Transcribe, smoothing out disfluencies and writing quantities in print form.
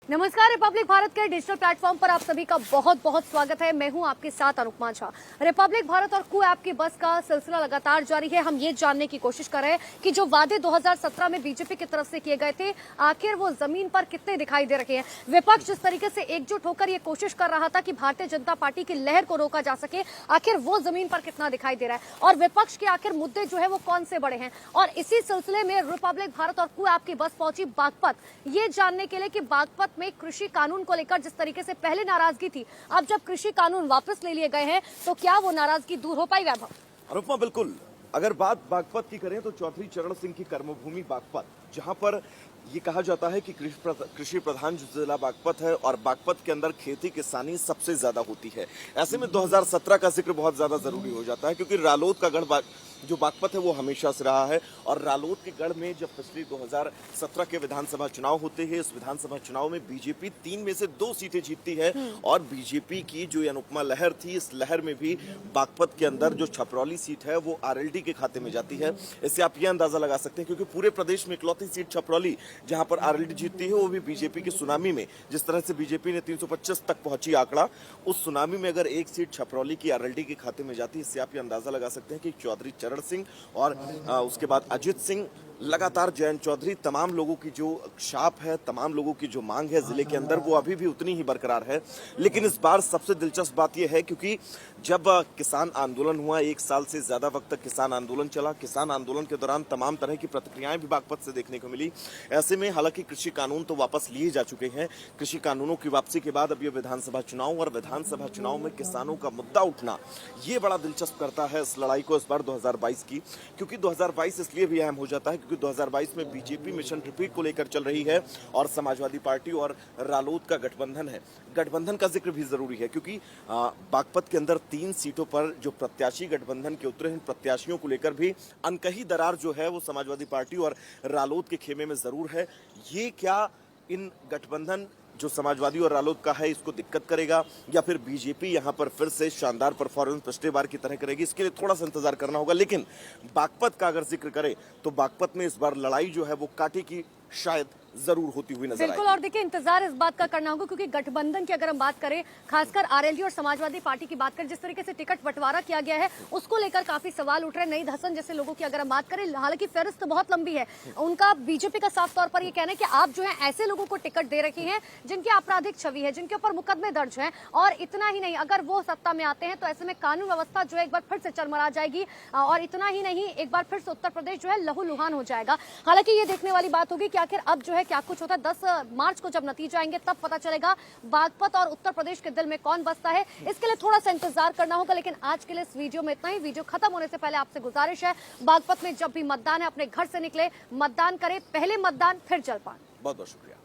नमस्कार। रिपब्लिक भारत के digital platform पर आप सभी का बहुत बहुत स्वागत है। मैं हूं आपके साथ अनुपमा झा। रिपब्लिक भारत और कू ऐप की बस का सिलसिला लगातार जारी है। हम ये जानने की कोशिश कर रहे हैं कि जो वादे 2017 में बीजेपी की तरफ से किए गए थे, आखिर वो जमीन पर कितने दिखाई दे रहे हैं। विपक्ष जिस तरीके से एकजुट होकर ये कोशिश कर रहा था कि भारतीय जनता पार्टी की लहर को रोका जा सके, आखिर वो जमीन पर कितना दिखाई दे रहा है और विपक्ष के आखिर मुद्दे जो है वो कौन से बड़े हैं। और इसी सिलसिले में रिपब्लिक भारत और कू ऐप की बस पहुंची बागपत, ये जानने के लिए कि बागपत में कृषि कानून को लेकर जिस तरीके से पहले नाराजगी थी, अब जब कृषि कानून वापस ले लिए गए हैं तो क्या वो नाराजगी दूर हो पाई। वैभव, अनुपमा, बिल्कुल। अगर बात बागपत की करें तो चौधरी चरण सिंह की कर्मभूमि बागपत, जहां पर ये कहा जाता है कि कृषि प्रधान जो जिला बागपत है और बागपत के अंदर खेती किसानी सबसे ज्यादा होती है। ऐसे में 2017 का जिक्र बहुत ज्यादा जरूरी हो जाता है, क्योंकि रालोद का गढ़ जो बागपत है वो हमेशा से रहा है। और रालोद के गढ़ में जब पिछले 2017 के विधानसभा चुनाव होते हैं, इस विधानसभा चुनाव में बीजेपी 3 में से 2 सीटें जीतती है। और बीजेपी की जो अनुपमा लहर थी, इस लहर में भी बागपत के अंदर जो छपरौली सीट है वो आरएलडी के खाते में जाती है। इससे आप ये अंदाजा लगा सकते हैं, क्योंकि पूरे प्रदेश में इकलौती सीट छपरौली जहां पर आरएलडी जीतती है, वो भी बीजेपी की सुनामी में। जिस तरह से बीजेपी ने 325 तक पहुंची आंकड़ा, उस सुनामी में अगर एक सीट छपरौली की आरएलडी के खाते में जाती है, इससे आप ये अंदाजा लगा सकते हैं कि चौधरी चरण सिंह और उसके बाद अजित सिंह, लगातार जयंत चौधरी, तमाम लोगों की जो छाप है, तमाम लोगों की जो मांग है जिले के अंदर, वो अभी भी उतनी ही बरकरार है। लेकिन इस बार सबसे दिलचस्प बात यह है, क्योंकि जब किसान आंदोलन हुआ, 1 साल से ज्यादा वक्त तक किसान आंदोलन चला, किसान आंदोलन के दौरान तमाम तरह की प्रतिक्रियाएं भी बागपत से देखने को मिली। ऐसे में हालांकि कृषि कानून तो वापस लिए जा चुके हैं, कृषि कानूनों की वापसी के बाद अब ये विधानसभा चुनाव, और विधानसभा चुनाव में किसानों का मुद्दा उठना, ये बड़ा दिलचस्प करता है इस लड़ाई को इस बार 2022 की। क्योंकि 2022 इसलिए भी अहम हो जाता है क्योंकि 2022 में बीजेपी मिशन रिपीट को लेकर चल रही है और समाजवादी पार्टी और रालोद का गठबंधन है। गठबंधन का जिक्र भी जरूरी है, क्योंकि बागपत के अंदर 3 सीटों पर जो प्रत्याशी गठबंधन के उतरे हैं, प्रत्याशियों को लेकर भी अनकही दरार जो है वो समाजवादी पार्टी और रालोद के खेमे में जरूर है। ये क्या इन गठबंधन जो समाजवादी और रालोद का है इसको दिक्कत करेगा, या फिर बीजेपी यहां पर फिर से शानदार परफॉर्मेंस पिछले बार की तरह करेगी, इसके लिए थोड़ा सा इंतजार करना होगा। लेकिन बागपत का अगर जिक्र करें तो बागपत में इस बार लड़ाई जो है वो कांटे की शायद जरूर होती हुई नजर आएगी। बिल्कुल। और देखिए, इंतजार इस बात का करना होगा, क्योंकि गठबंधन की अगर हम बात करें, खासकर आरएलडी और समाजवादी पार्टी की बात करें, जिस तरीके से टिकट बंटवारा किया गया है उसको लेकर काफी सवाल उठ रहे हैं। नईद हसन जैसे लोगों की अगर हम बात करें, हालांकि फेहरिस्त बहुत लंबी है, उनका बीजेपी का साफ तौर पर यह कहना है कि आप जो है ऐसे लोगों को टिकट दे रखी है जिनकी आपराधिक छवि है, जिनके ऊपर मुकदमे दर्ज है। और इतना ही नहीं, अगर वो सत्ता में आते हैं तो ऐसे में कानून व्यवस्था जो है एक बार फिर से चरमरा जाएगी। और इतना ही नहीं, एक बार फिर से उत्तर प्रदेश जो है लहूलुहान हो जाएगा। हालांकि ये देखने वाली बात होगी कि आखिर अब जो है क्या कुछ होता है। 10 मार्च को जब नतीजे आएंगे तब पता चलेगा बागपत और उत्तर प्रदेश के दिल में कौन बसता है। इसके लिए थोड़ा सा इंतजार करना होगा। लेकिन आज के लिए इस वीडियो में इतना ही। वीडियो खत्म होने से पहले आपसे गुजारिश है, बागपत में जब भी मतदान है अपने घर से निकले, मतदान करें, पहले मतदान फिर जलपान। बहुत बहुत शुक्रिया।